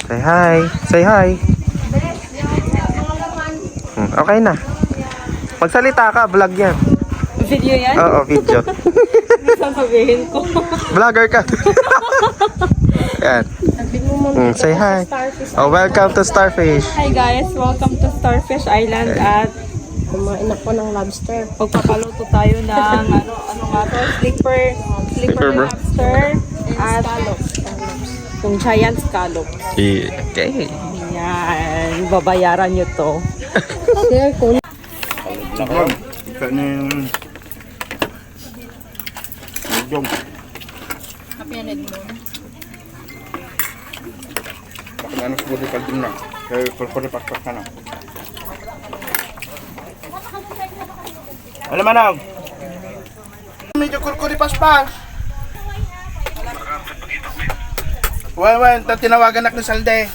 Say hi. Say hi. Okay na. Magsalita ka, vlog yan. Video yan? Oo, video. Sasabihin ko. Vlogger ka. Yan. Say hi. Oh, welcome to Starfish. Hi guys, welcome to Starfish Island at Kumain ako ng lobster. pagpapaluto tayo ng ano nga to, Sleeper, sleeper bro. lobster at yung giant scallop. Okay. Yan, babayaran nyo to. Share ko. Nakon. Ika na yung... Medium. Bakit ano siguro ka din na? Kaya pulpuli pakpak ka na. Alam mo na! Medyo kurkuri paspas! Wan, tinawagan ako ng salde.